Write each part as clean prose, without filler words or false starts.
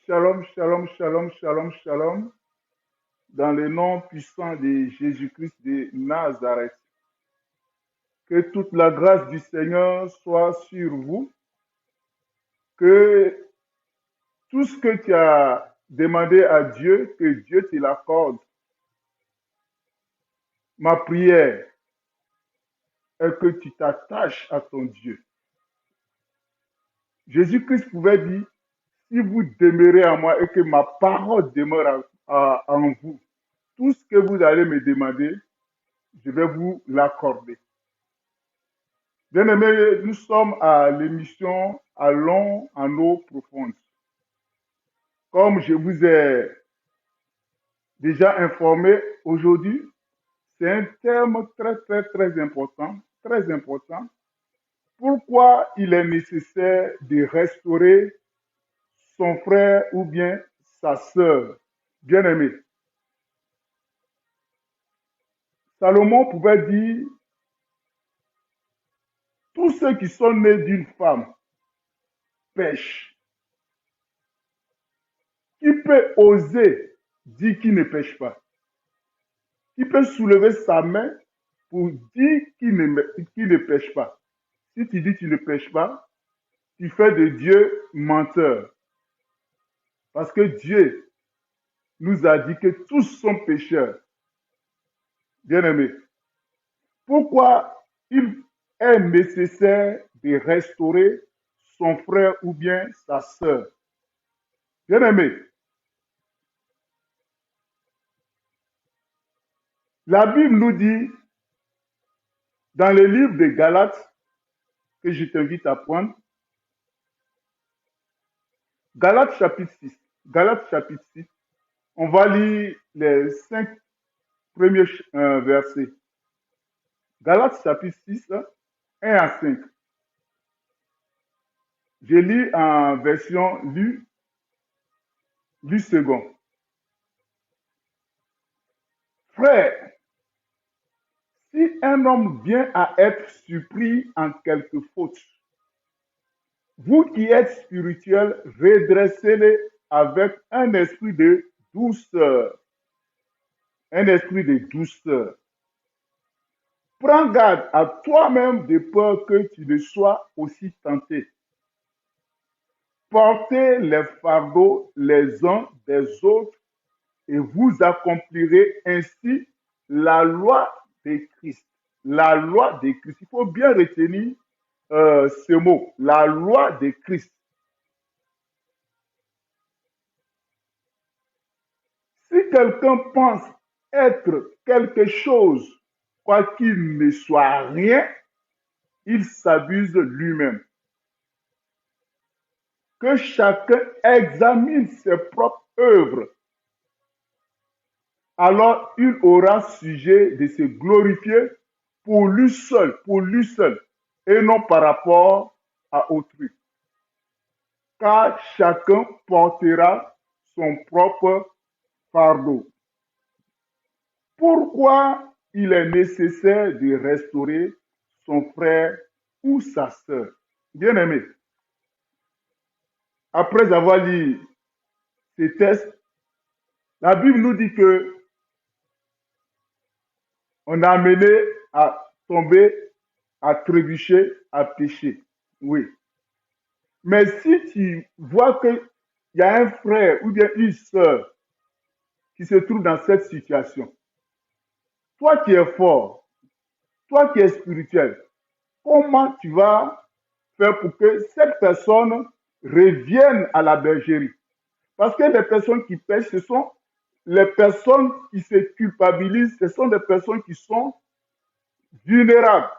Shalom, shalom, shalom, shalom, shalom, dans le nom puissant de Jésus-Christ de Nazareth. Que toute la grâce du Seigneur soit sur vous, que tout ce que tu as demandé à Dieu, que Dieu te l'accorde. Ma prière est que tu t'attaches à ton Dieu. Jésus-Christ pouvait dire, si vous demeurez en moi et que ma parole demeure en vous, tout ce que vous allez me demander, je vais vous l'accorder. Bien-aimés, nous sommes à l'émission Allons en eau profonde. Comme je vous ai déjà informé aujourd'hui, c'est un terme très important, très important. Pourquoi il est nécessaire de restaurer son frère ou bien sa sœur? Bien-aimé, Salomon pouvait dire, tous ceux qui sont nés d'une femme pêchent. Qui peut oser dire qu'il ne pêche pas? Qui peut soulever sa main pour dire qu'il ne pêche pas? Si tu dis que tu ne pêches pas, tu fais de Dieu menteur. Parce que Dieu nous a dit que tous sont pécheurs. Bien-aimés, pourquoi il est nécessaire de restaurer son frère ou bien sa sœur? Bien-aimés, la Bible nous dit, dans le livre de Galates, que je t'invite à prendre, Galates chapitre 6. Galates chapitre 6. On va lire les 5 premiers versets. Galates chapitre 6, 1 à 5. Je lis en version lue second. Frère, si un homme vient à être surpris en quelque faute, vous qui êtes spirituels, redressez-les avec un esprit de douceur. Un esprit de douceur. Prends garde à toi-même de peur que tu ne sois aussi tenté. Portez les fardeaux les uns des autres et vous accomplirez ainsi la loi de Christ. La loi de Christ. Il faut bien retenir ce mot, la loi de Christ. Si quelqu'un pense être quelque chose, quoi qu'il ne soit rien, il s'abuse lui-même. Que chacun examine ses propres œuvres. Alors il aura sujet de se glorifier pour lui seul, et non par rapport à autrui. Car chacun portera son propre fardeau. Pourquoi il est nécessaire de restaurer son frère ou sa sœur? Bien-aimé, après avoir lu ces textes, la Bible nous dit que on a amené à tomber, à trébucher, à pécher. Oui. Mais si tu vois qu'il y a un frère ou bien une sœur qui se trouve dans cette situation, toi qui es fort, toi qui es spirituel, comment tu vas faire pour que cette personne revienne à la bergerie? Parce que les personnes qui pêchent, ce sont les personnes qui se culpabilisent, ce sont des personnes qui sont vulnérables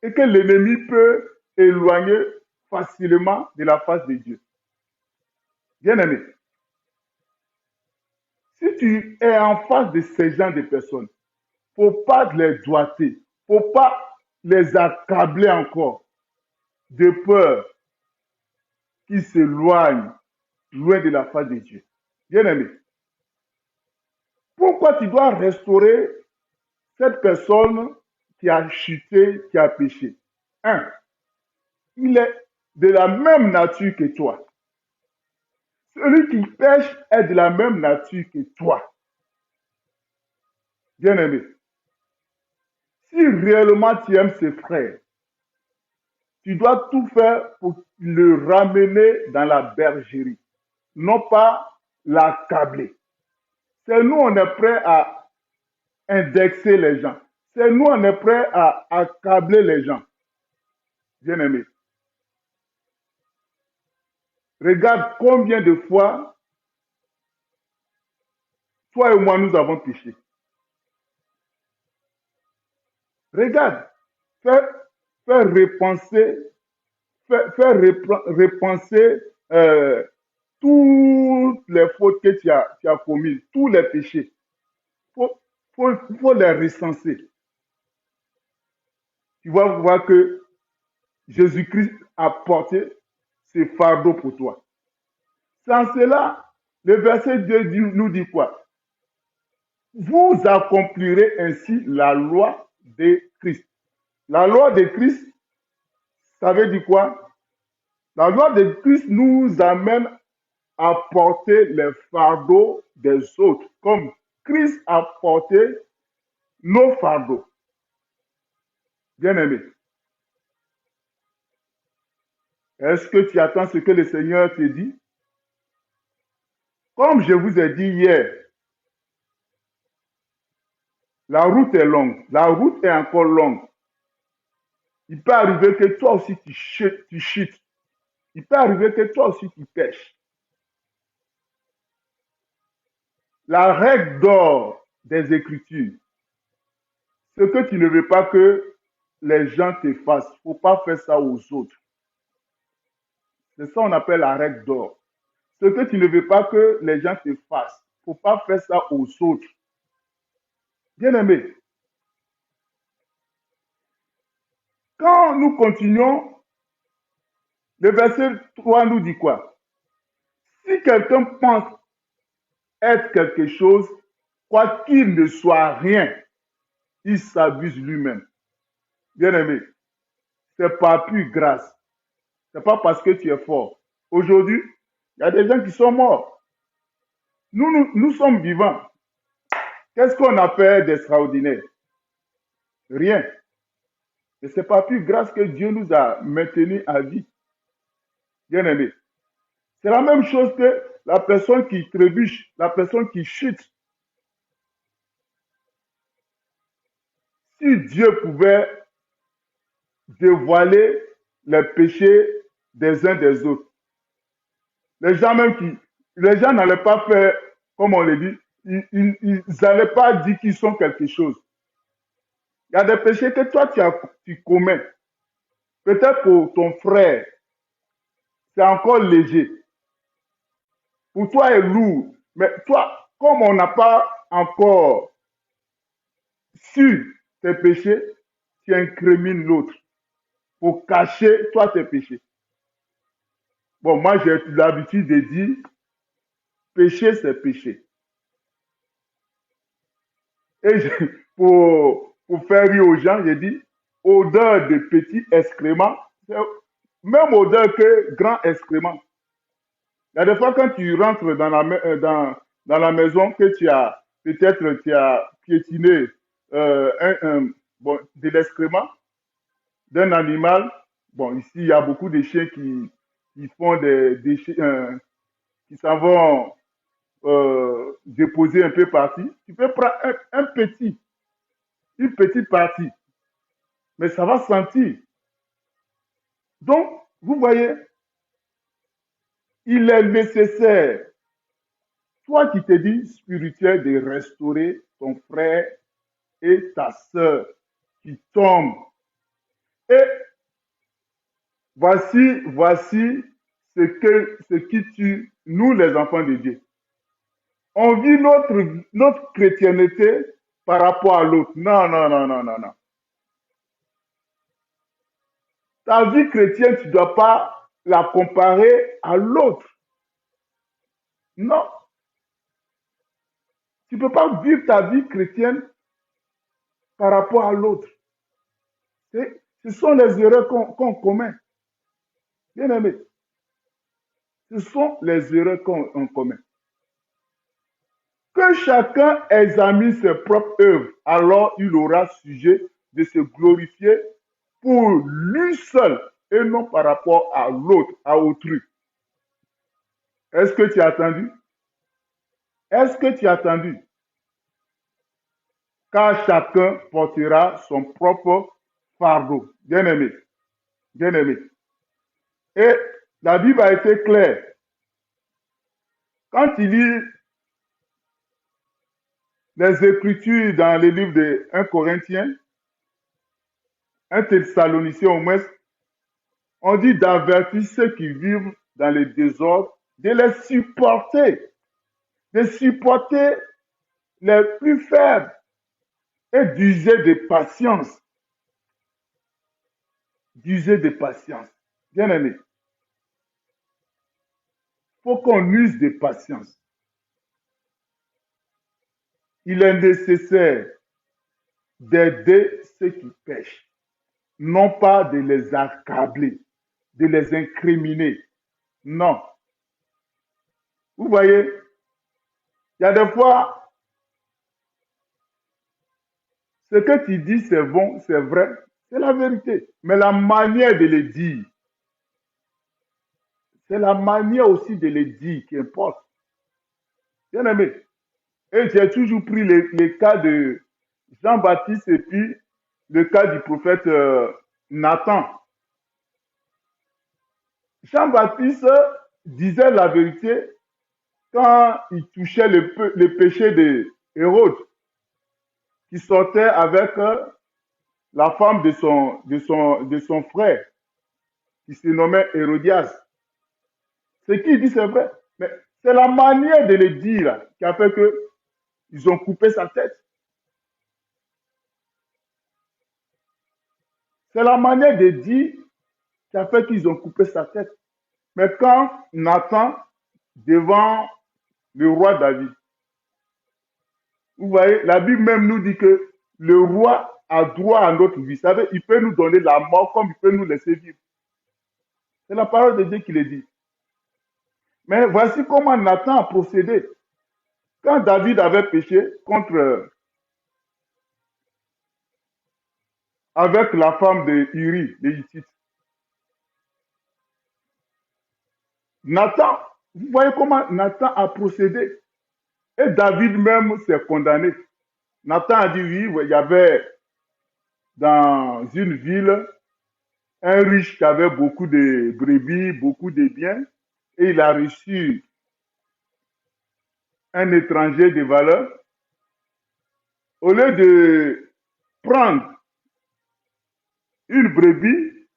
et que l'ennemi peut éloigner facilement de la face de Dieu. Bien-aimé, si tu es en face de ces gens de personnes, il ne faut pas les doiter, il ne faut pas les accabler encore de peur qu'ils s'éloignent loin de la face de Dieu. Bien-aimé, pourquoi tu dois restaurer cette personne qui a chuté, qui a péché? Un, il est de la même nature que toi. Celui qui pêche est de la même nature que toi. Bien-aimé, si réellement tu aimes ce frère, tu dois tout faire pour le ramener dans la bergerie, non pas l'accabler. C'est nous, on est prêt à indexer les gens. C'est nous, on est prêt à accabler les gens. Bien-aimé, regarde combien de fois, toi et moi, nous avons péché. Regarde, fais, fais repenser, repenser toutes les fautes que tu as commises, tous les péchés. Faut les recenser. Tu vas voir que Jésus-Christ a porté ce fardeau pour toi. Sans cela, le verset 2 nous dit quoi? Vous accomplirez ainsi la loi de Christ. La loi de Christ, ça veut dire quoi? La loi de Christ nous amène à porter les fardeaux des autres, comme Christ a porté nos fardeaux. Bien-aimé, est-ce que tu attends ce que le Seigneur te dit? Comme je vous ai dit hier, la route est longue, la route est encore longue. Il peut arriver que toi aussi tu chutes. Il peut arriver que toi aussi tu pêches. La règle d'or des Écritures, ce que tu ne veux pas que les gens te fassent, il ne faut pas faire ça aux autres. C'est ça qu'on appelle la règle d'or. Ce que tu ne veux pas que les gens te fassent, il ne faut pas faire ça aux autres. Bien-aimé, quand nous continuons, le verset 3 nous dit quoi? Si quelqu'un pense être quelque chose, quoi qu'il ne soit rien, il s'abuse lui-même. Bien-aimé, c'est pas plus grâce. C'est pas parce que tu es fort. Aujourd'hui, il y a des gens qui sont morts. Nous sommes vivants. Qu'est-ce qu'on a fait d'extraordinaire? Rien. Et c'est pas plus grâce que Dieu nous a maintenus à vie. Bien-aimé. C'est la même chose que la personne qui trébuche, la personne qui chute. Si Dieu pouvait dévoiler les péchés des uns des autres, les gens même qui, les gens n'allaient pas faire, comme on le dit, ils n'allaient pas dire qu'ils sont quelque chose. Il y a des péchés que toi tu commets. Peut-être pour ton frère, c'est encore léger. Pour toi, c'est lourd. Mais toi, comme on n'a pas encore su tes péchés, tu incrimines l'autre pour cacher toi tes péchés. Bon, moi, j'ai l'habitude de dire, péché, c'est péché. Et pour faire rire aux gens, j'ai dit, odeur de petit excrément, c'est même odeur que grand excrément. Il y a des fois quand tu rentres dans la maison que peut-être tu as piétiné bon, de l'excrément d'un animal. Bon, ici, il y a beaucoup de chiens qui font des déchets, qui s'en vont déposer un peu partout. Tu peux prendre une petite partie, mais ça va sentir. Donc, vous voyez, il est nécessaire, toi qui te dis spirituel, de restaurer ton frère et ta sœur qui tombent. Et voici ce qui tue nous les enfants de Dieu. On vit notre chrétienté par rapport à l'autre. Non, non, non, non, non, non. Ta vie chrétienne, tu ne dois pas la comparer à l'autre. Non. Tu ne peux pas vivre ta vie chrétienne par rapport à l'autre. Ce sont les erreurs qu'on commet. Bien aimé. Ce sont les erreurs qu'on commet. Que chacun examine ses propres œuvres, alors il aura sujet de se glorifier pour lui seul et non par rapport à l'autre, à autrui. Est-ce que tu as entendu? Est-ce que tu as entendu? Car chacun portera son propre fardeau. Bien-aimé, bien-aimé. Et la Bible a été claire. Quand il lit les Écritures dans les livres de 1 Corinthiens, 1 Thessaloniciens au moins, on dit d'avertir ceux qui vivent dans les désordres, de les supporter, de supporter les plus faibles et d'user de patience. D'user de patience. Bien aimé, il faut qu'on use de patience. Il est nécessaire d'aider ceux qui pêchent, non pas de les accabler, de les incriminer. Non. Vous voyez, il y a des fois, ce que tu dis, c'est bon, c'est vrai, c'est la vérité. Mais la manière de le dire, c'est la manière aussi de le dire qui importe. Bien aimé. Et j'ai toujours pris le cas de Jean-Baptiste et puis le cas du prophète Nathan. Jean-Baptiste disait la vérité quand il touchait le péché de Hérode, qui sortait avec la femme de son frère, qui se nommait Hérodias. Ce qu'il dit, c'est vrai. Mais c'est la manière de le dire qui a fait qu'ils ont coupé sa tête. C'est la manière de dire qui a fait qu'ils ont coupé sa tête. Mais quand Nathan, devant le roi David, vous voyez, la Bible même nous dit que le roi a droit à notre vie. Vous savez, il peut nous donner la mort comme il peut nous laisser vivre. C'est la parole de Dieu qui le dit. Mais voici comment Nathan a procédé. Quand David avait péché avec la femme de Uri, de Hittite, Nathan, vous voyez comment Nathan a procédé. Et David même s'est condamné. Nathan a dit oui, il y avait dans une ville un riche qui avait beaucoup de brebis, beaucoup de biens, et il a reçu un étranger de valeur. Au lieu de prendre une brebis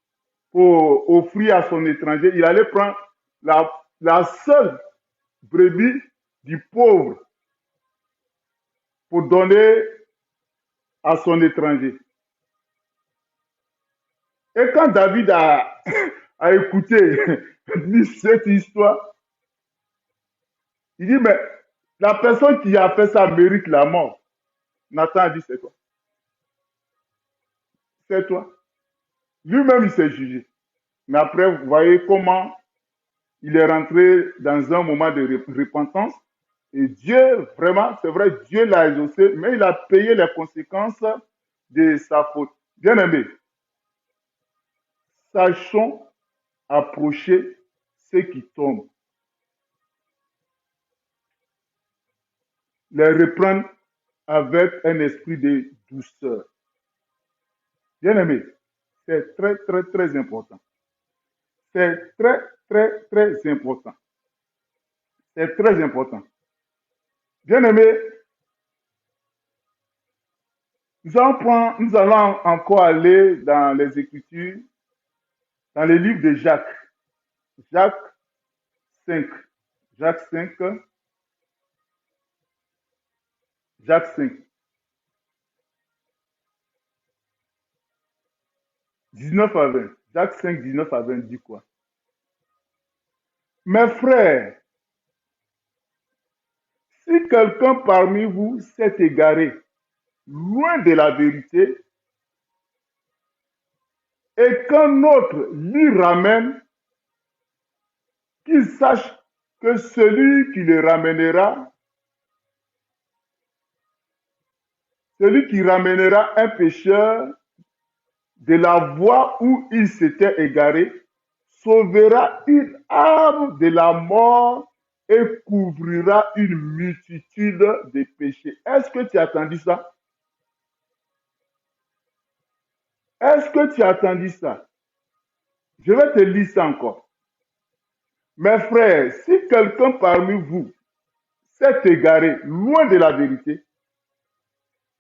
pour offrir à son étranger, il allait prendre la seule brebis du pauvre pour donner à son étranger. Et quand David a écouté cette histoire, il dit, mais la personne qui a fait ça mérite la mort. Nathan a dit, c'est toi. C'est toi. Lui-même, il s'est jugé. Mais après, vous voyez comment il est rentré dans un moment de repentance. Et Dieu, vraiment, c'est vrai, Dieu l'a exaucé, mais il a payé les conséquences de sa faute. Bien aimé, sachons approcher ceux qui tombent, les reprendre avec un esprit de douceur. Bien aimé, c'est très, très, très important. C'est très, très, très important. C'est très important. Bien aimé, nous allons encore aller dans les Écritures, dans les livres de Jacques. Jacques 5. Jacques 5. Jacques 5. 19 à 20. Jacques 5, 19 à 20 dit quoi? Mes frères, si quelqu'un parmi vous s'est égaré loin de la vérité et qu'un autre l'y ramène, qu'il sache que celui qui le ramènera, celui qui ramènera un pécheur de la voie où il s'était égaré, sauvera une âme de la mort et couvrira une multitude de péchés. Est-ce que tu as entendu ça? Est-ce que tu as entendu ça? Je vais te lire ça encore. Mes frères, si quelqu'un parmi vous s'est égaré loin de la vérité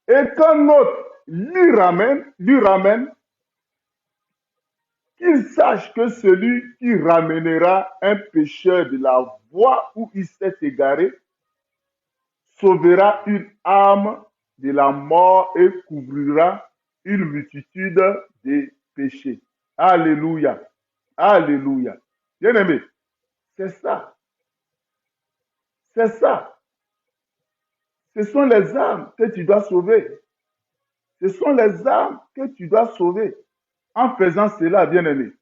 et qu'un autre lui ramène, qu'il sache que celui qui ramènera un pécheur de la voie où il s'est égaré sauvera une âme de la mort et couvrira une multitude de péchés. Alléluia. Alléluia. Bien-aimé, c'est ça. C'est ça. Ce sont les âmes que tu dois sauver. Ce sont les âmes que tu dois sauver. En faisant cela, bien-aimé,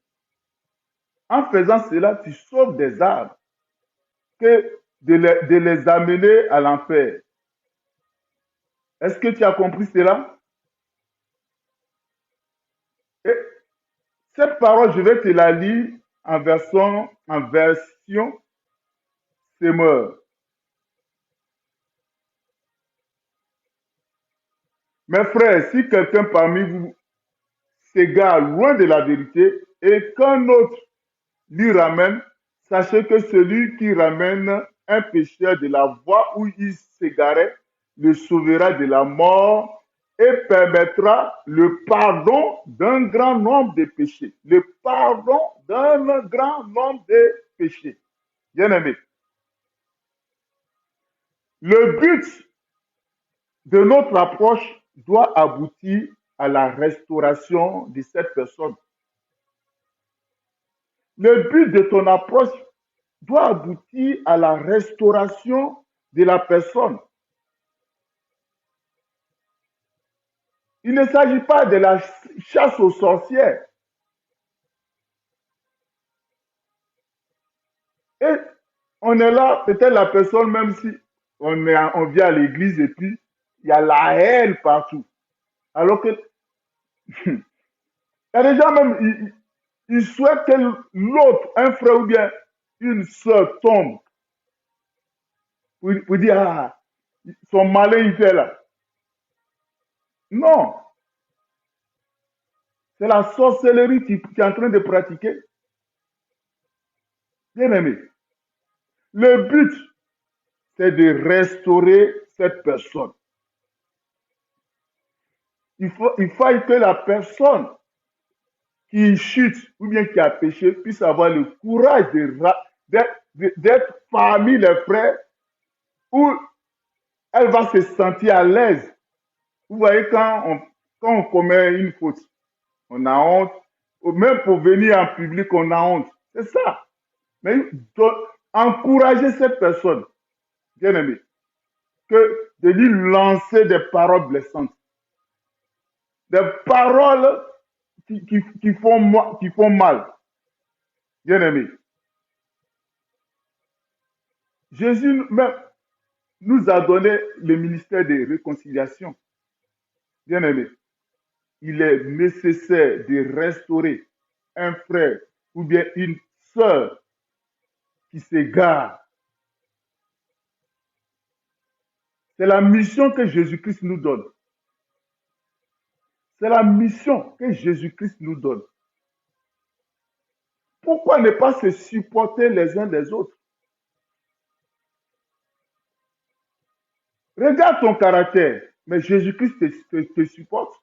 en faisant cela, tu sauves des âmes que de les amener à l'enfer. Est-ce que tu as compris cela? Et cette parole, je vais te la lire en version Semeur. Mes frères, si quelqu'un parmi vous s'égare loin de la vérité et qu'un autre lui ramène, sachez que celui qui ramène un pécheur de la voie où il s'égarait le sauvera de la mort et permettra le pardon d'un grand nombre de péchés. Le pardon d'un grand nombre de péchés. Bien-aimé, le but de notre approche doit aboutir à la restauration de cette personne. Le but de ton approche doit aboutir à la restauration de la personne. Il ne s'agit pas de la chasse aux sorcières. Et on est là, peut-être la personne, même si on vient à l'église et puis il y a la haine partout. Alors que il y a des gens même, ils souhaitent que l'autre, un frère ou bien une soeur tombe pour dire, ah, son malin il fait là. Non, c'est la sorcellerie que tu es en train de pratiquer. Bien aimé, le but, c'est de restaurer cette personne. Il faut que la personne qui chute ou bien qui a péché puisse avoir le courage d'être parmi les frères où elle va se sentir à l'aise. Vous voyez, quand on commet une faute, on a honte. Même pour venir en public, on a honte. C'est ça. Mais encourager cette personne, bien aimé, que de lui lancer des paroles blessantes. Des paroles qui font mal. Bien aimé. Jésus même nous a donné le ministère de réconciliation. Bien aimé, il est nécessaire de restaurer un frère ou bien une sœur qui s'égare. C'est la mission que Jésus-Christ nous donne. C'est la mission que Jésus-Christ nous donne. Pourquoi ne pas se supporter les uns des autres? Regarde ton caractère, mais Jésus-Christ te supporte.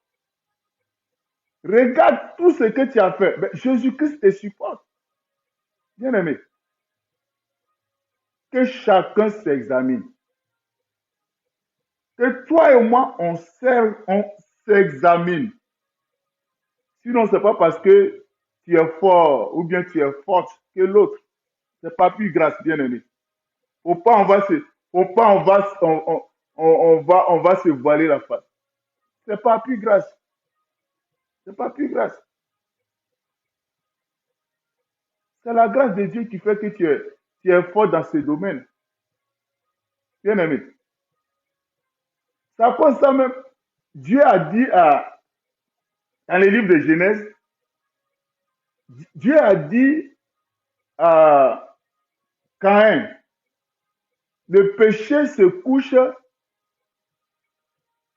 Regarde tout ce que tu as fait, mais Jésus-Christ te supporte. Bien aimé, que chacun s'examine. Que toi et moi, on s'examine. Sinon, ce n'est pas parce que tu es fort ou bien tu es forte que l'autre. C'est pas plus grâce, bien aimé. Faut pas on va se voiler la face. C'est pas plus grâce. C'est pas plus grâce. C'est la grâce de Dieu qui fait que tu es fort dans ce domaine. Bien aimé. C'est à cause de ça même, Dieu a dit dans les livres de Genèse, Dieu a dit à Caïn, le péché se couche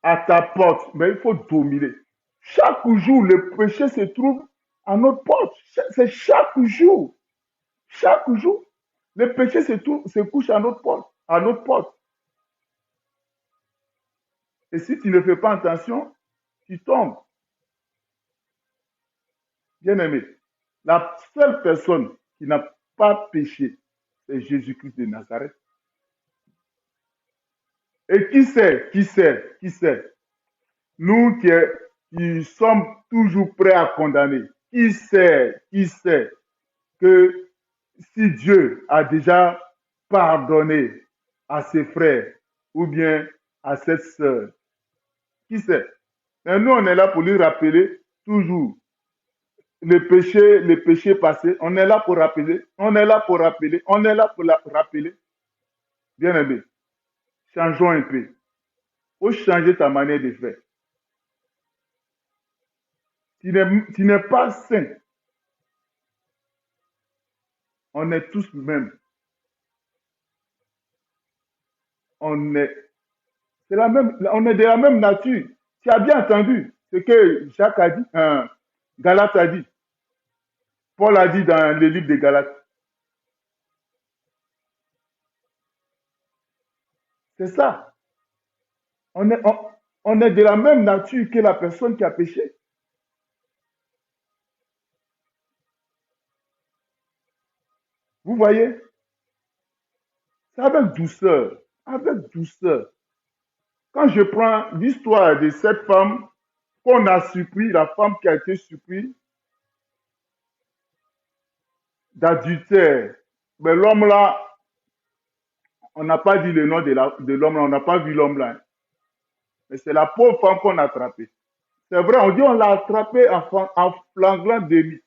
à ta porte, mais il faut dominer. Chaque jour, le péché se trouve à notre porte. C'est chaque jour. Chaque jour, le péché se couche à notre porte. À notre porte. Et si tu ne fais pas attention, tu tombes. Bien aimé, la seule personne qui n'a pas péché, c'est Jésus-Christ de Nazareth. Et qui sait, nous qui sommes toujours prêts à condamner, qui sait que si Dieu a déjà pardonné à ses frères ou bien à cette sœur, qui sait? Et nous, on est là pour lui rappeler toujours le péché passé. On est là pour rappeler, on est là pour rappeler, on est là pour rappeler. Bien aimé, changeons un peu. Il faut changer ta manière de faire. Tu n'es pas saint. On est tous mêmes. On est, on est de la même nature. Tu as bien entendu ce que Jacques a dit, Galate a dit. Paul a dit dans le livre de Galates. C'est ça. On est, on est de la même nature que la personne qui a péché. Vous voyez? C'est avec douceur. Avec douceur. Quand je prends l'histoire de cette femme qu'on a surpris, la femme qui a été surprise d'adultère, mais l'homme là, on n'a pas dit le nom de l'homme là, on n'a pas vu l'homme là. Mais c'est la pauvre femme qu'on a attrapée. C'est vrai, on dit on l'a attrapée en flagrant délit.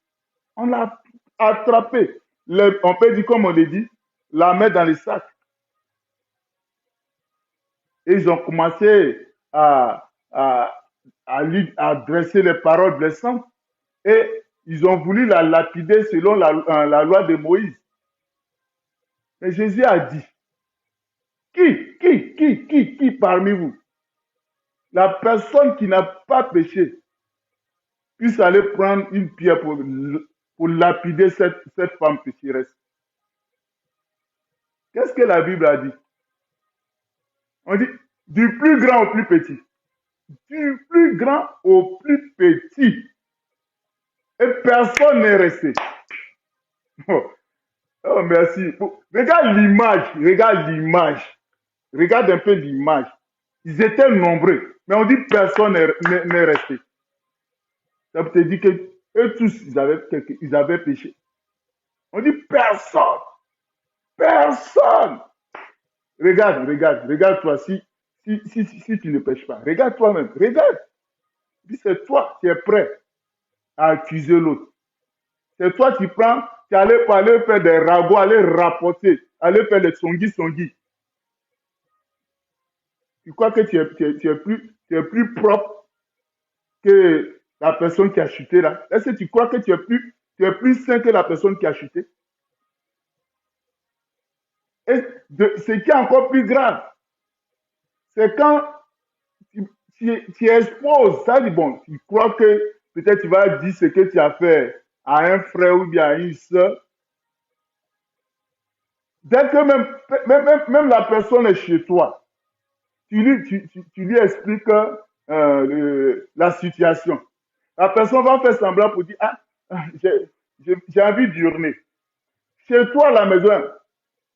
On l'a attrapée. On peut dire, comme on le dit, la mettre dans les sacs. Et ils ont commencé à lui adresser les paroles blessantes. Et ils ont voulu la lapider selon la loi de Moïse. Mais Jésus a dit, qui parmi vous, la personne qui n'a pas péché, puisse aller prendre une pierre pour lapider cette femme pécheresse. Qu'est-ce que la Bible a dit? On dit, du plus grand au plus petit. Du plus grand au plus petit. Et personne n'est resté. Oh, oh, merci. Regarde l'image, regarde l'image. Regarde un peu l'image. Ils étaient nombreux, mais on dit personne n'est resté. Ça veut dire que eux tous, ils avaient péché. On dit personne. Personne. Regarde-toi si tu ne pêches pas. Regarde toi-même. Regarde. C'est toi qui es prêt à accuser l'autre. C'est toi qui prends, qui allais aller faire des ragots, aller rapporter, aller faire les songi. Tu crois que tu es plus propre que la personne qui a chuté là? Est-ce que tu crois que tu es plus sain que la personne qui a chuté? Et ce qui est encore plus grave, c'est quand tu exposes, ça dit bon, tu crois que peut-être tu vas dire ce que tu as fait à un frère ou bien à une soeur. Dès que même la personne est chez toi, tu lui expliques la situation. La personne va faire semblant pour dire, j'ai envie d'urner. Chez toi à la maison,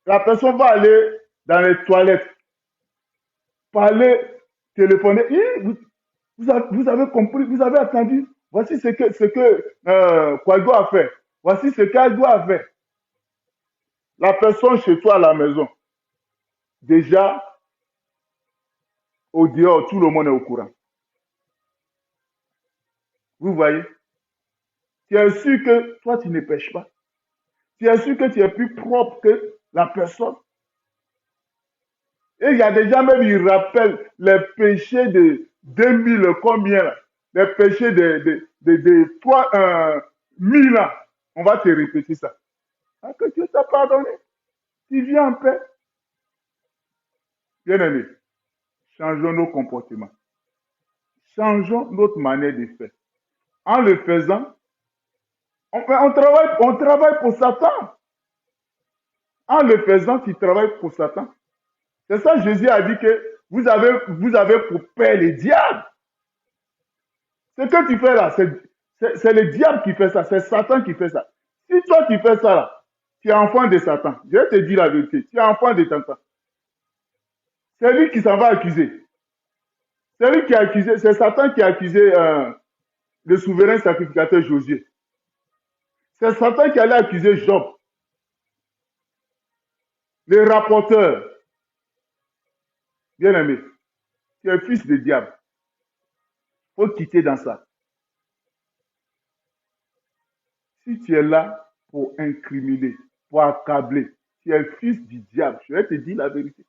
la personne va aller dans les toilettes, parler, téléphoner. Vous avez compris, vous avez attendu. Voici ce que Quago a fait. Voici ce qu'elle doit faire. La personne chez toi à la maison, déjà, au dehors, tout le monde est au courant. Vous voyez? Tu es sûr que toi, tu ne pêches pas. Tu es sûr que tu es plus propre que la personne. Et il y a des gens même, ils rappellent les péchés de 2000, combien là? Les péchés de 3000 ans. On va te répéter ça. Ah, que Dieu t'a pardonné. Tu viens en paix. Bien aimé, changeons nos comportements. Changeons notre manière de faire. En le faisant, on travaille pour Satan. En le faisant, tu travailles pour Satan. C'est ça, Jésus a dit que vous avez pour père le diable. Ce que tu fais là, c'est le diable qui fait ça, c'est Satan qui fait ça. Si toi tu fais ça là, tu es enfant de Satan. Je vais te dire la vérité, tu es enfant de Satan. C'est lui qui s'en va accuser. C'est lui qui a accusé, c'est Satan qui a accusé le souverain sacrificateur Josué. C'est Satan qui allait accuser Job, le rapporteur. Bien aimé, tu es fils de diable. Il faut quitter dans ça. Si tu es là pour incriminer, pour accabler, tu es fils du diable. Je vais te dire la vérité.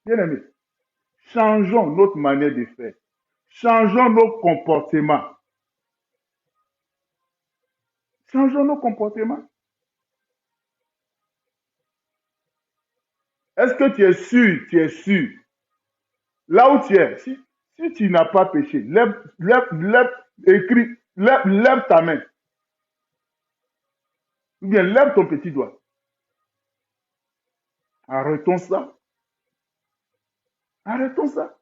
Bien aimé, changeons notre manière de faire. Changeons nos comportements. Changeons nos comportements. Est-ce que tu es sûr? Tu es sûr. Là où tu es, si tu n'as pas péché, lève ta main. Ou bien lève ton petit doigt. Arrêtons ça. Arrêtons ça.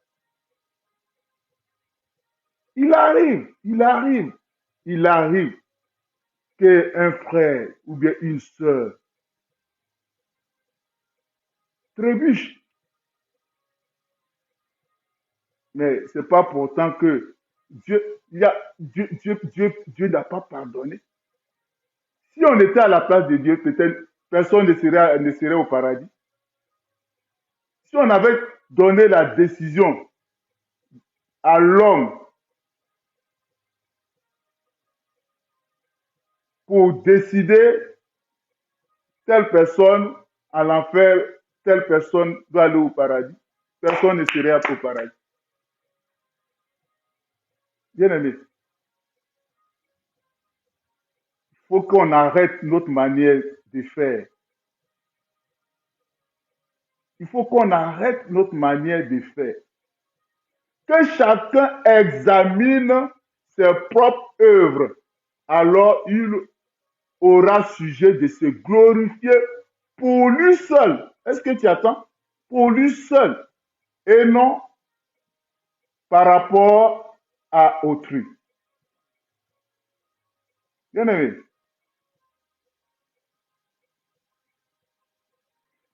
Il arrive qu'un frère ou bien une sœur trébuche. Mais ce n'est pas pourtant que Dieu n'a pas pardonné. Si on était à la place de Dieu, peut-être personne ne serait au paradis. Si on avait donné la décision à l'homme pour décider telle personne à l'enfer, telle personne doit aller au paradis, personne ne serait au paradis. Bien aimé, il faut qu'on arrête notre manière de faire. Il faut qu'on arrête notre manière de faire. Que chacun examine ses propres œuvres. Alors il aura sujet de se glorifier pour lui seul. Est-ce que tu attends? Pour lui seul. Et non par rapport à autrui. Bien aimé,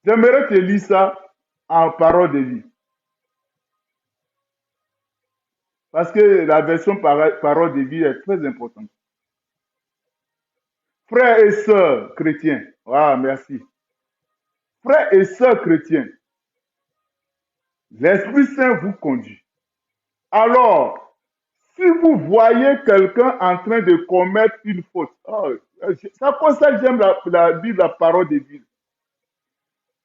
j'aimerais te lire ça en parole de vie. Parce que la version parole de vie est très importante. Frères et sœurs chrétiens, ah merci. Frères et sœurs chrétiens, l'Esprit Saint vous conduit. Alors, si vous voyez quelqu'un en train de commettre une faute, c'est pour ça que j'aime lire la parole de Dieu.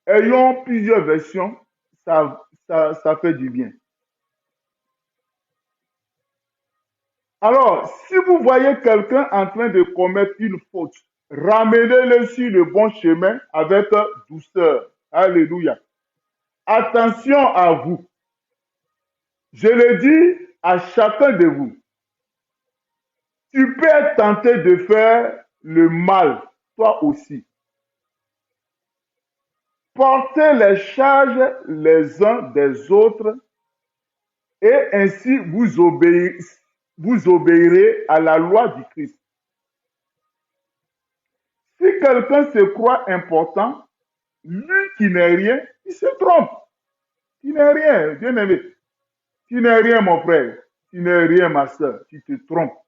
Ayons plusieurs versions, ça fait du bien. Alors, si vous voyez quelqu'un en train de commettre une faute, ramenez-le sur le bon chemin avec douceur. Alléluia. Attention à vous. Je le dis à chacun de vous. Tu peux être tenté de faire le mal, toi aussi. Portez les charges les uns des autres et ainsi vous obéirez à la loi du Christ. Si quelqu'un se croit important, lui qui n'est rien, il se trompe. Tu n'es rien, bien aimé. Tu n'es rien, mon frère. Tu n'es rien, ma soeur. Tu te trompes.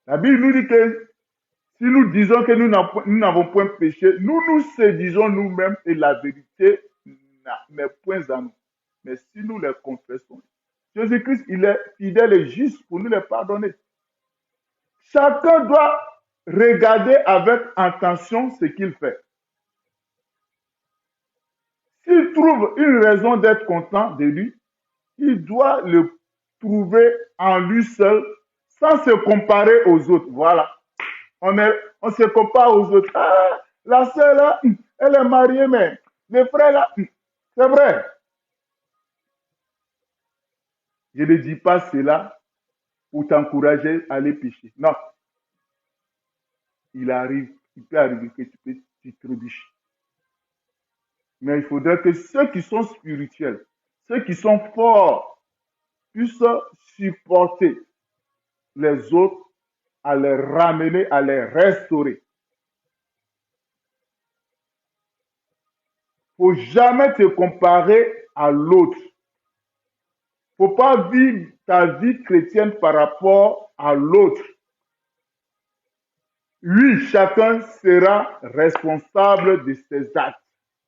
La Bible nous dit que si nous disons que nous n'avons point péché, nous nous séduisons nous-mêmes et la vérité n'est point à nous. Mais si nous les confessons, Jésus-Christ, il est fidèle et juste pour nous les pardonner. Chacun doit regarder avec attention ce qu'il fait. S'il trouve une raison d'être content de lui, il doit le trouver en lui seul sans se comparer aux autres. Voilà. On se compare aux autres. Ah, la sœur là, elle est mariée, mais le frère là, c'est vrai. Je ne dis pas cela pour t'encourager à aller pécher. Non. Il peut arriver que tu trébuches. Mais il faudrait que ceux qui sont spirituels, ceux qui sont forts, puissent supporter les autres, à les ramener, à les restaurer. Il ne faut jamais te comparer à l'autre. Il ne faut pas vivre ta vie chrétienne par rapport à l'autre. Oui, chacun sera responsable de ses actes.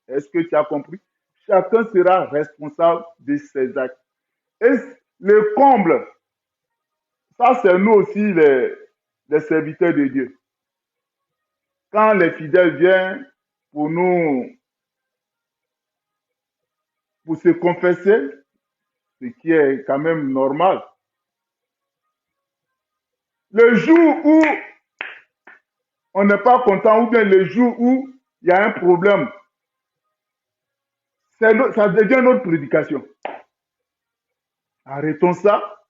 Est-ce que tu as compris? Chacun sera responsable de ses actes. Et le comble, ça c'est nous aussi les serviteurs de Dieu. Quand les fidèles viennent pour pour se confesser, ce qui est quand même normal. Le jour où on n'est pas content, ou bien le jour où il y a un problème, ça devient notre prédication. Arrêtons ça.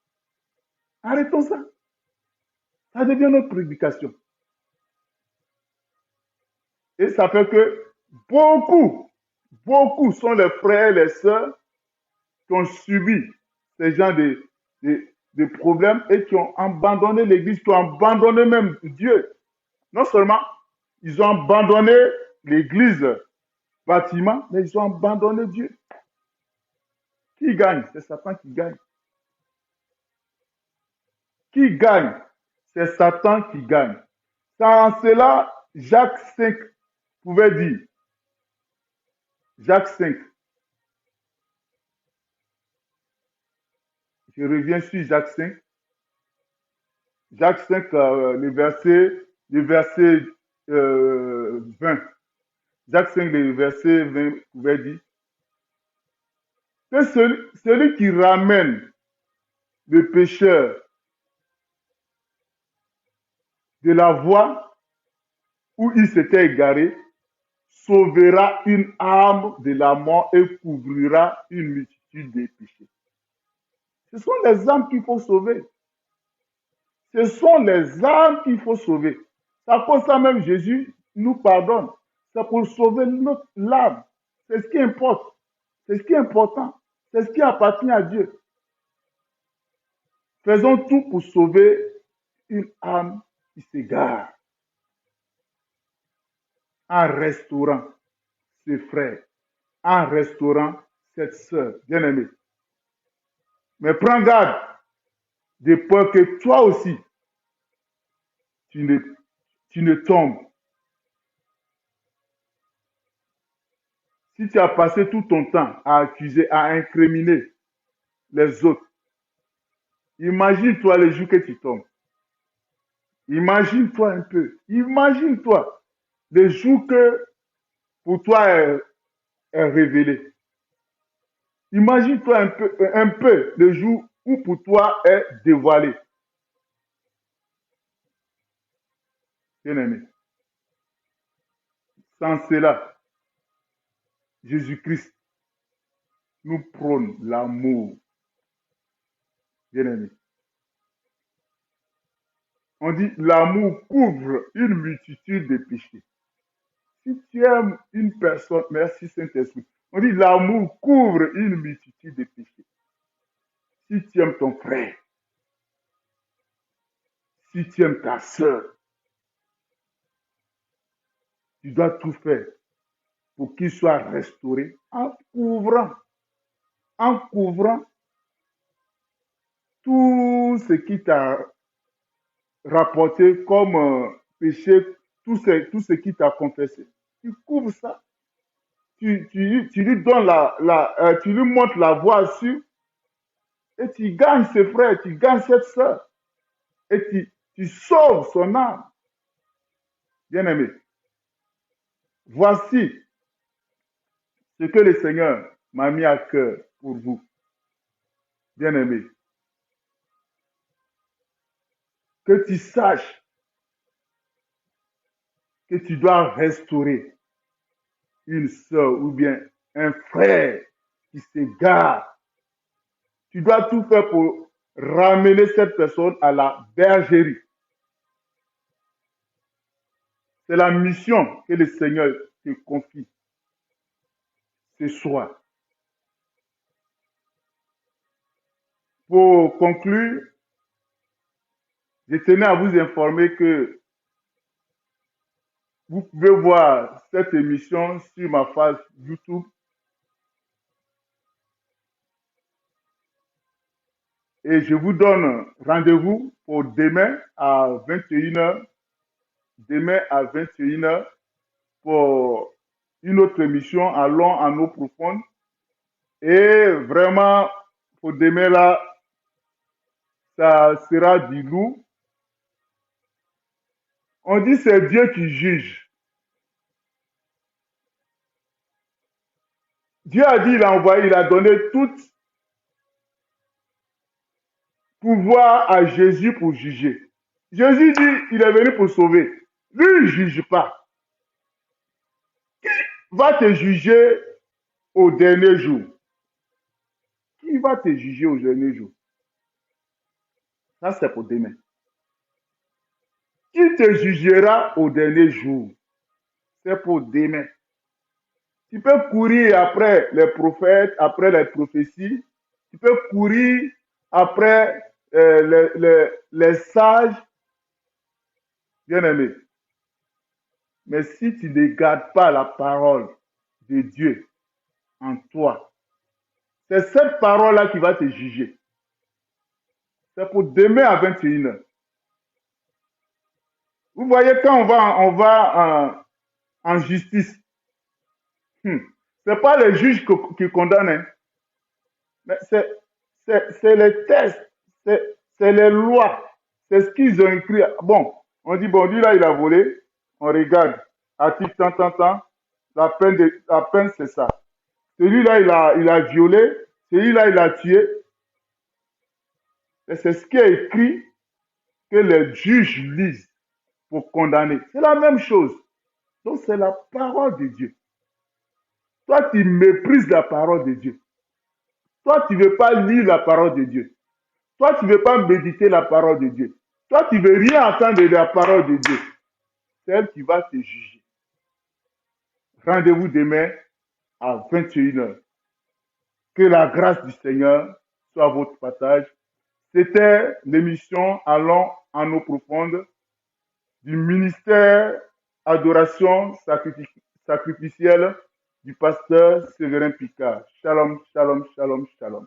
Arrêtons ça. Ça devient notre prédication. Et ça fait que beaucoup sont les frères et les sœurs qui ont subi ces gens de problèmes et qui ont abandonné l'Église, qui ont abandonné même Dieu. Non seulement ils ont abandonné l'Église bâtiment, mais ils ont abandonné Dieu. Qui gagne? C'est Satan qui gagne. Qui gagne? C'est Satan qui gagne. Sans cela, Jacques 5 pouvait dire, Jacques 5, je reviens sur Jacques 5, Jacques 5, le verset 20. Jacques 5, le verset 20 pouvait dire que celui qui ramène le pécheur de la voie où il s'était égaré sauvera une âme de la mort et couvrira une multitude de péchés. Ce sont les âmes qu'il faut sauver. Ce sont les âmes qu'il faut sauver. C'est à cause de ça même Jésus nous pardonne. C'est pour sauver notre âme. C'est ce qui importe. C'est ce qui est important. C'est ce qui appartient à Dieu. Faisons tout pour sauver une âme qui s'égare. En restaurant ses frères, en restaurant cette sœur bien-aimée. Mais prends garde de peur que toi aussi, tu ne tombes. Si tu as passé tout ton temps à accuser, à incriminer les autres, imagine-toi le jour que tu tombes. Imagine-toi un peu. Imagine-toi le jour que pour toi est révélé. Imagine-toi un peu le jour où pour toi est dévoilé. Bien-aimé. Sans cela, Jésus-Christ nous prône l'amour. Bien-aimé. On dit l'amour couvre une multitude de péchés. Si tu aimes une personne, merci Saint-Esprit. On dit l'amour couvre une multitude de péchés. Si tu aimes ton frère, si tu aimes ta soeur, tu dois tout faire pour qu'il soit restauré en couvrant tout ce qui t'a rapporté comme péché, tout ce qui t'a confessé. Tu couvres ça. Tu lui donnes tu lui montres la voie sûre et tu gagnes ce frère, tu gagnes cette soeur et tu sauves son âme. Bien-aimés, voici ce que le Seigneur m'a mis à cœur pour vous. Bien-aimés, que tu saches que tu dois restaurer une sœur ou bien un frère qui s'égare. Tu dois tout faire pour ramener cette personne à la bergerie. C'est la mission que le Seigneur te confie ce soir. Pour conclure, je tenais à vous informer que vous pouvez voir cette émission sur ma page YouTube et je vous donne rendez-vous pour demain à 21h. Demain à 21h pour une autre émission Allons en eau profonde. Et vraiment, pour demain là, ça sera du lourd. On dit c'est Dieu qui juge. Dieu a dit, il a envoyé, il a donné tout pouvoir à Jésus pour juger. Jésus dit, il est venu pour sauver. Lui, il ne juge pas. Qui va te juger au dernier jour? Qui va te juger au dernier jour? Ça, c'est pour demain. Qui te jugera au dernier jour? C'est pour demain. Tu peux courir après les prophètes, après les prophéties. Tu peux courir après les sages, bien-aimés. Mais si tu ne gardes pas la parole de Dieu en toi, c'est cette parole-là qui va te juger. C'est pour demain à 21h. Vous voyez, quand on va en justice, ce n'est pas les juges qui condamnent, hein, mais c'est les tests, c'est les lois, c'est ce qu'ils ont écrit. Bon, on dit, bon, lui là, il a volé, on regarde, article tant, la peine c'est ça. Celui-là, il a violé, celui-là, il a tué. Et c'est ce qui est écrit que les juges lisent pour condamner. C'est la même chose. Donc, c'est la parole de Dieu. Toi, tu méprises la parole de Dieu. Toi, tu ne veux pas lire la parole de Dieu. Toi, tu ne veux pas méditer la parole de Dieu. Toi, tu ne veux rien entendre de la parole de Dieu. C'est elle qui va te juger. Rendez-vous demain à 21h. Que la grâce du Seigneur soit votre partage. C'était l'émission Allons en eau profonde du ministère Adoration sacrificielle du pasteur Séverin Picard. Shalom, shalom, shalom, shalom.